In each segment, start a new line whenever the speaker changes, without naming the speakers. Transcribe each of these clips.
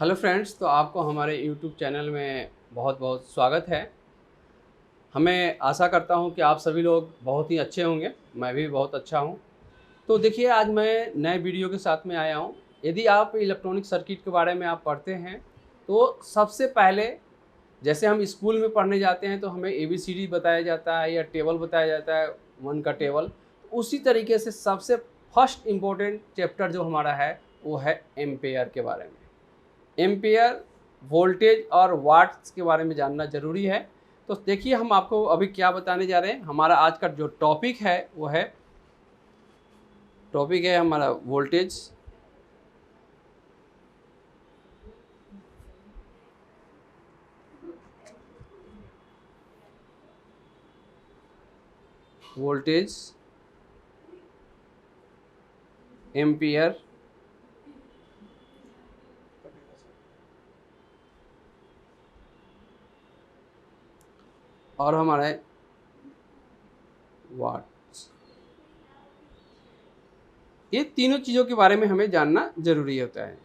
Hello friends, तो आपको हमारे यूट्यूब चैनल में बहुत बहुत स्वागत है। हमें आशा करता हूं कि आप सभी लोग बहुत ही अच्छे होंगे। मैं भी बहुत अच्छा हूं। तो देखिए, आज मैं नए वीडियो के साथ में आया हूं। यदि आप इलेक्ट्रॉनिक सर्किट के बारे में आप पढ़ते हैं तो सबसे पहले जैसे हम स्कूल में पढ़ने जाते हैं तो हमें ABCD बताया जाता है या टेबल बताया जाता है, वन का टेबल। तो उसी तरीके से सबसे फर्स्ट इम्पोर्टेंट चैप्टर जो हमारा है वो है एम्पेयर के बारे में। एम्पेयर, वोल्टेज और वाट्स के बारे में जानना ज़रूरी है। तो देखिए, हम आपको अभी क्या बताने जा रहे हैं। हमारा आज का जो टॉपिक है वो है हमारा वोल्टेज, वोल्टेज, एम्पियर और हमारे वाट्स। ये तीनों चीज़ों के बारे में हमें जानना ज़रूरी होता है।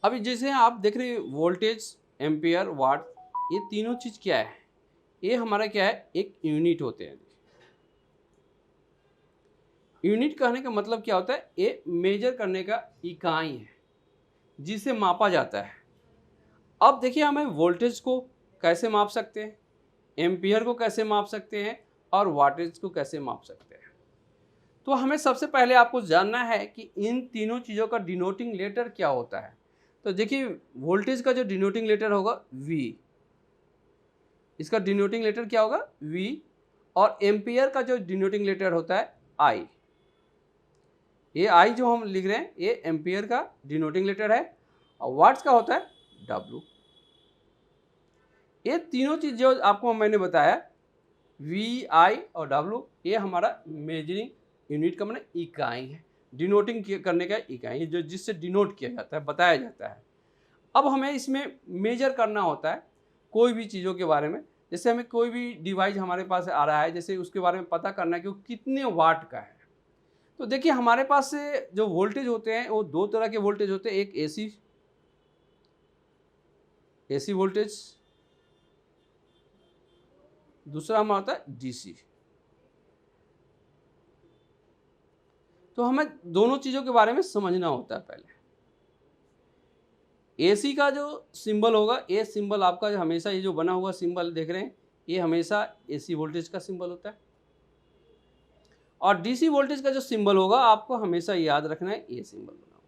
अभी जैसे आप देख रहे हैं वोल्टेज, एम्पियर, वाट, ये तीनों चीज़ क्या है? ये हमारा क्या है, एक यूनिट होते हैं। यूनिट कहने का मतलब क्या होता है? ये मेजर करने का इकाई है जिसे मापा जाता है। अब देखिए, हमें वोल्टेज को कैसे माप सकते हैं, एम्पियर को कैसे माप सकते हैं और वाटेज को कैसे माप सकते हैं। तो हमें सबसे पहले आपको जानना है कि इन तीनों चीज़ों का डिनोटिंग लेटर क्या होता है। तो देखिए, वोल्टेज का जो डिनोटिंग लेटर होगा V, इसका डिनोटिंग लेटर क्या होगा V। और एम्पियर का जो डिनोटिंग लेटर होता है I। ये I जो हम लिख रहे हैं ये एम्पियर का डिनोटिंग लेटर है और वाट्स का होता है W। ये तीनों चीज़ जो आपको मैंने बताया V, I और W, ये हमारा मेजरिंग यूनिट का मतलब इकाई है, डिनोटिंग करने का इकाई है, जो जिससे डिनोट किया जाता है, बताया जाता है। अब हमें इसमें मेजर करना होता है कोई भी चीज़ों के बारे में। जैसे हमें कोई भी डिवाइस हमारे पास आ रहा है, जैसे उसके बारे में पता करना है कि वो कितने वाट का है। तो देखिए, हमारे पास से जो वोल्टेज होते हैं वो दो तरह के वोल्टेज होते हैं। एक AC वोल्टेज, दूसरा हमारा होता है DC। तो हमें दोनों चीज़ों के बारे में समझना होता है पहले। AC का जो सिंबल होगा, ये सिंबल आपका हमेशा, ये जो बना हुआ सिंबल देख रहे हैं, ये हमेशा AC वोल्टेज का सिंबल होता है। और DC वोल्टेज का जो सिंबल होगा आपको हमेशा याद रखना है, ये सिंबल बना हुआ।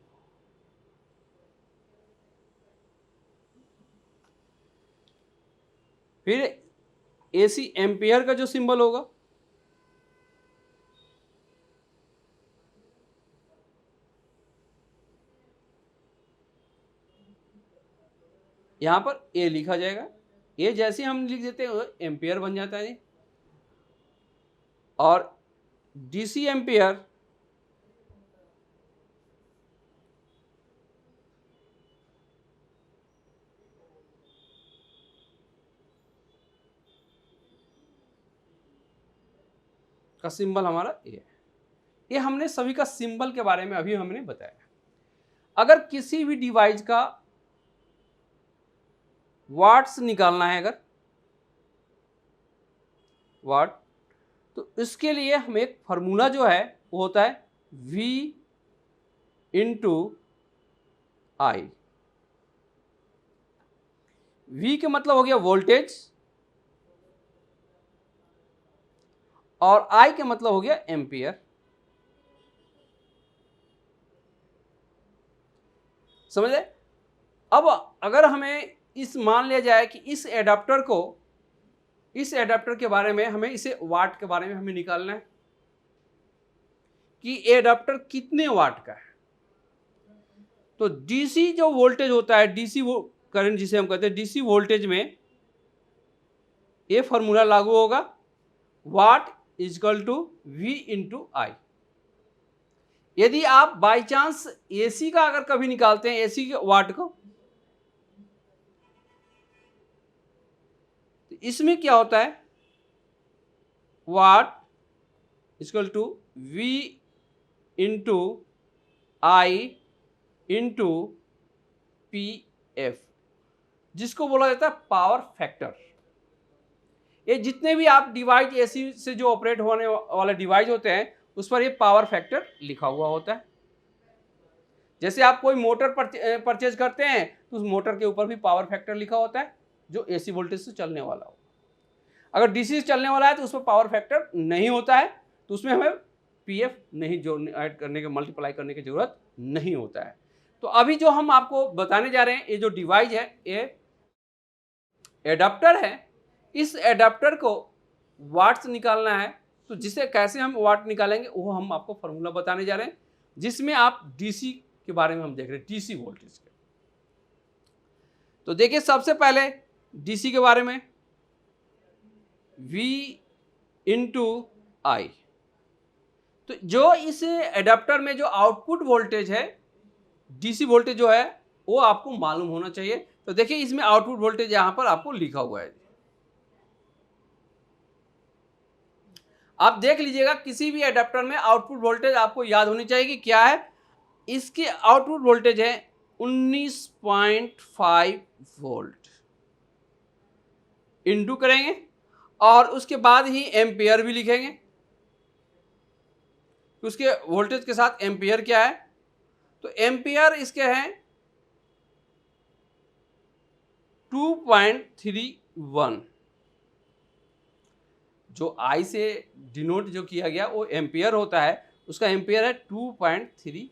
फिर AC एम्पियर का जो सिंबल होगा, यहाँ पर A लिखा जाएगा। ये जैसे हम लिख देते हैं एम्पियर बन जाता है। और DC एम्पियर का सिंबल हमारा ये है। ये हमने सभी का सिंबल के बारे में अभी हमने बताया। अगर किसी भी डिवाइस का वाट्स निकालना है, अगर वाट, तो इसके लिए हम एक फार्मूला जो है वो होता है V इंटू आई। V का मतलब हो गया वोल्टेज और I का मतलब हो गया एम्पियर। समझे? अब अगर हमें इस मान लिया जाए कि इस एडाप्टर के बारे में हमें इसे वाट के बारे में हमें निकालना है कि एडाप्टर कितने वाट का है। तो DC जो वोल्टेज होता है, DC वो करंट जिसे हम कहते हैं, DC वोल्टेज में ये फॉर्मूला लागू होगा, वाट इजकल टू V इंटू आई। यदि आप बाई चांस AC का अगर कभी निकालते हैं, AC के वाट को, तो इसमें क्या होता है, watt is equal to V into I into P F, जिसको बोला जाता है पावर फैक्टर। ये जितने भी आप डिवाइस एसी से जो ऑपरेट होने वाले डिवाइस होते हैं उस पर ये पावर फैक्टर लिखा हुआ होता है। जैसे आप कोई मोटर परचेज करते हैं तो उस मोटर के ऊपर भी पावर फैक्टर लिखा होता है जो एसी वोल्टेज से चलने वाला हो। अगर डीसी से चलने वाला है तो उसमें पावर फैक्टर नहीं होता है, तो उसमें हमें पीएफ नहीं जोड़ने, ऐड करने के, मल्टीप्लाई करने की जरूरत नहीं होता है। तो अभी जो हम आपको बताने जा रहे हैं, ये जो डिवाइस है ये एडाप्टर है। इस एडाप्टर को वाट्स निकालना है, तो जिसे कैसे हम वाट निकालेंगे वो हम आपको फॉर्मूला बताने जा रहे हैं, जिसमें आप डीसी के बारे में हम देख रहे हैं, डीसी वोल्टेज के। तो देखिए सबसे पहले डीसी के बारे में, V इंटू आई। तो जो इस एडाप्टर में जो आउटपुट वोल्टेज है, डीसी वोल्टेज जो है वो आपको मालूम होना चाहिए। तो देखिए इसमें आउटपुट वोल्टेज यहां पर आपको लिखा हुआ है। आप देख लीजिएगा किसी भी एडाप्टर में आउटपुट वोल्टेज आपको याद होनी चाहिए कि क्या है। इसके आउटपुट वोल्टेज है 19.5 वोल्ट। इंटू करेंगे और उसके बाद ही एम्पियर भी लिखेंगे। उसके वोल्टेज के साथ एम्पियर क्या है, तो एम्पियर इसके हैं 2.31। जो आई से डिनोट जो किया गया वो एम्पियर होता है, उसका एम्पियर है 2.31।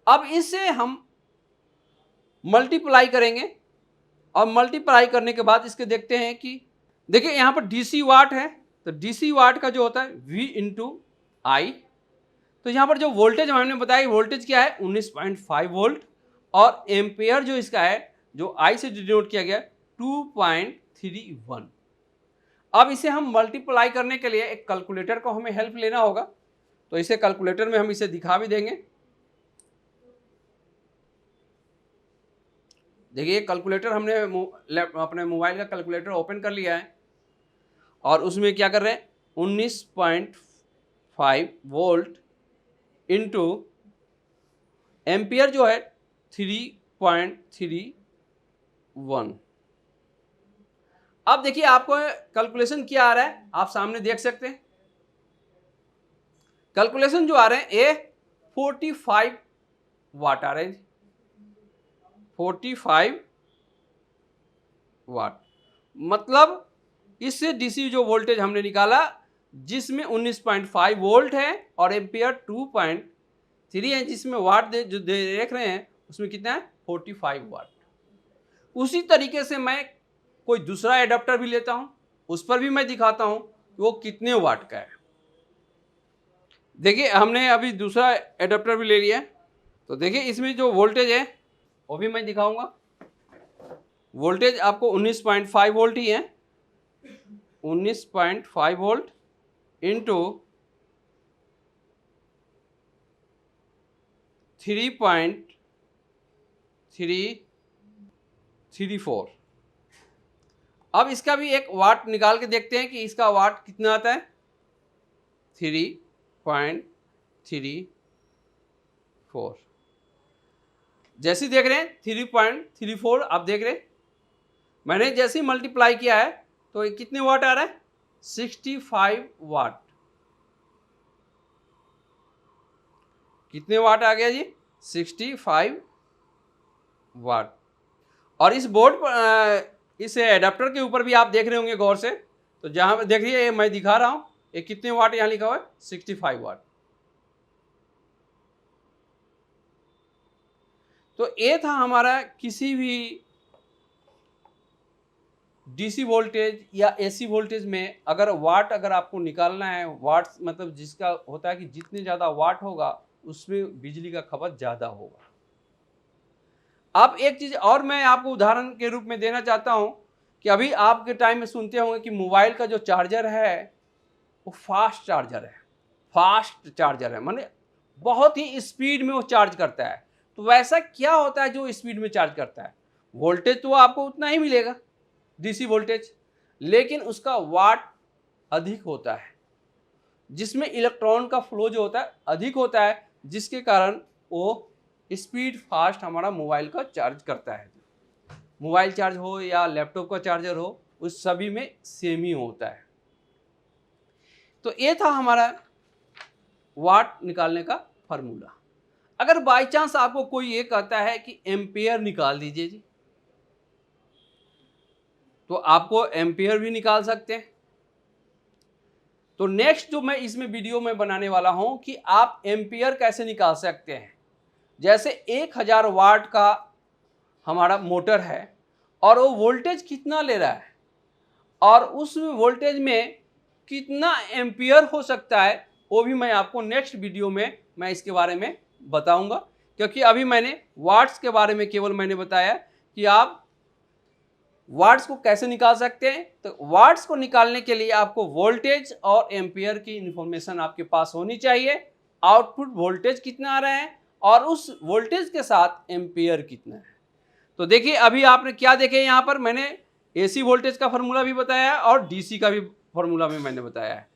अब इससे हम मल्टीप्लाई करेंगे और मल्टीप्लाई करने के बाद इसके देखते हैं कि देखिए यहाँ पर डीसी वाट है, तो डीसी वाट का जो होता है V इंटू आई। तो यहाँ पर जो वोल्टेज हमने बताया, वोल्टेज क्या है 19.5 वोल्ट, और एम्पियर जो इसका है जो आई से डिनोट किया गया 2.31। अब इसे हम मल्टीप्लाई करने के लिए एक कैलकुलेटर को हमें हेल्प लेना होगा, तो इसे कैलकुलेटर में हम इसे दिखा भी देंगे। देखिए कैलकुलेटर हमने अपने मोबाइल का कैलकुलेटर ओपन कर लिया है और उसमें क्या कर रहे हैं 19.5 वोल्ट इंटू एम्पियर जो है 3.31। अब देखिए आपको कैलकुलेशन क्या आ रहा है, आप सामने देख सकते हैं। कैलकुलेशन जो आ रहे हैं ये 45 वाट आ रहे हैं, 45 वाट। मतलब इससे डीसी जो वोल्टेज हमने निकाला जिसमें 19.5 वोल्ट है और एम्पियर 2.3 है, जिसमें वाट जो देख रहे हैं उसमें कितना है 45 वाट। उसी तरीके से मैं कोई दूसरा एडाप्टर भी लेता हूं, उस पर भी मैं दिखाता हूं वो कितने वाट का है। देखिए हमने अभी दूसरा एडाप्टर भी ले लिया है, तो देखिए इसमें जो वोल्टेज है वो भी मैं दिखाऊंगा। वोल्टेज आपको 19.5 वोल्ट ही है, 19.5 वोल्ट इंटू 3.334। अब इसका भी एक वाट निकाल के देखते हैं कि इसका वाट कितना आता है, 3.34। जैसे देख रहे हैं 3.34 आप देख रहे हैं, मैंने जैसे ही मल्टीप्लाई किया है तो ये कितने वाट आ रहा है 65 वाट। कितने वाट आ गया जी 65 वाट। और इस बोर्ड पर इस एडाप्टर के ऊपर भी आप देख रहे होंगे गौर से, तो जहां पर देखिए मैं दिखा रहा हूं ये कितने वाट यहां लिखा हुआ है 65 वाट। तो ये था हमारा किसी भी डीसी वोल्टेज या एसी वोल्टेज में अगर वाट अगर आपको निकालना है, वाट मतलब जिसका होता है कि जितने ज़्यादा वाट होगा उसमें बिजली का खपत ज़्यादा होगा। अब एक चीज़ और मैं आपको उदाहरण के रूप में देना चाहता हूं कि अभी आपके टाइम में सुनते होंगे कि मोबाइल का जो चार्जर है वो फास्ट चार्जर है, फास्ट चार्जर है माने बहुत ही स्पीड में वो चार्ज करता है। तो वैसा क्या होता है जो स्पीड में चार्ज करता है, वोल्टेज तो आपको उतना ही मिलेगा डीसी वोल्टेज, लेकिन उसका वाट अधिक होता है, जिसमें इलेक्ट्रॉन का फ्लो जो होता है अधिक होता है, जिसके कारण वो स्पीड फास्ट हमारा मोबाइल का चार्ज करता है। मोबाइल चार्ज हो या लैपटॉप का चार्जर हो, उस सभी में सेम ही होता है। तो ये था हमारा वाट निकालने का फार्मूला। अगर बाय चांस आपको कोई ये कहता है कि एम्पेयर निकाल दीजिए जी, तो आपको एम्पेयर भी निकाल सकते हैं। तो नेक्स्ट जो मैं इसमें वीडियो में बनाने वाला हूं कि आप एम्पेयर कैसे निकाल सकते हैं। जैसे 1000 वाट का हमारा मोटर है और वो वोल्टेज कितना ले रहा है और उस वोल्टेज में कितना एम्पियर हो सकता है, वो भी मैं आपको नेक्स्ट वीडियो में मैं इसके बारे में बताऊंगा। क्योंकि अभी मैंने वाट्स के बारे में केवल मैंने बताया कि आप वाट्स को कैसे निकाल सकते हैं। तो वाट्स को निकालने के लिए आपको वोल्टेज और एम्पियर की इंफॉर्मेशन आपके पास होनी चाहिए। आउटपुट वोल्टेज कितना आ रहा है और उस वोल्टेज के साथ एम्पियर कितना है। तो देखिए अभी आपने क्या देखे, यहाँ पर मैंने एसी वोल्टेज का फार्मूला भी बताया है और डीसी का भी फार्मूला भी मैंने बताया है,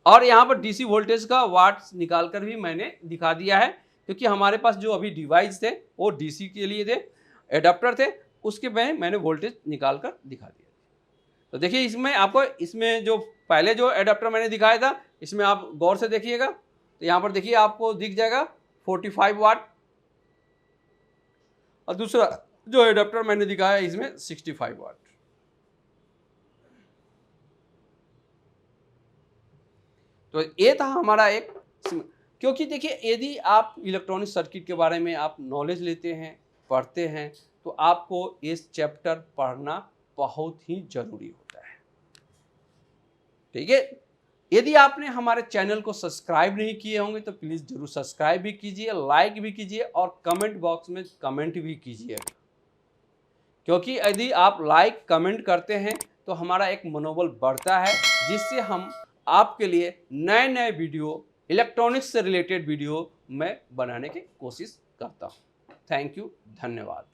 और यहाँ पर डीसी वोल्टेज का वाट्स निकाल कर भी मैंने दिखा दिया है। क्योंकि हमारे पास जो अभी डिवाइस थे वो डीसी के लिए थे, एडाप्टर थे, उसके में मैंने वोल्टेज निकाल कर दिखा दिया। तो देखिए इसमें आपको, इसमें जो पहले जो एडाप्टर मैंने दिखाया था, इसमें आप गौर से देखिएगा। तो यहाँ पर देखिए आपको दिख जाएगा 45 वाट, और दूसरा जो एडाप्टर मैंने दिखाया इसमें 65 वाट। तो ये था हमारा एक, क्योंकि देखिए यदि आप इलेक्ट्रॉनिक सर्किट के बारे में आप नॉलेज लेते हैं, पढ़ते हैं, तो आपको इस चैप्टर पढ़ना बहुत ही जरूरी होता है। ठीक है, यदि आपने हमारे चैनल को सब्सक्राइब नहीं किए होंगे तो प्लीज़ जरूर सब्सक्राइब भी कीजिए, लाइक भी कीजिए और कमेंट बॉक्स में कमेंट भी कीजिएगा। क्योंकि यदि आप लाइक कमेंट करते हैं तो हमारा एक मनोबल बढ़ता है, जिससे हम आपके लिए नए नए वीडियो, इलेक्ट्रॉनिक्स से रिलेटेड वीडियो मैं बनाने की कोशिश करता हूँ। थैंक यू, धन्यवाद।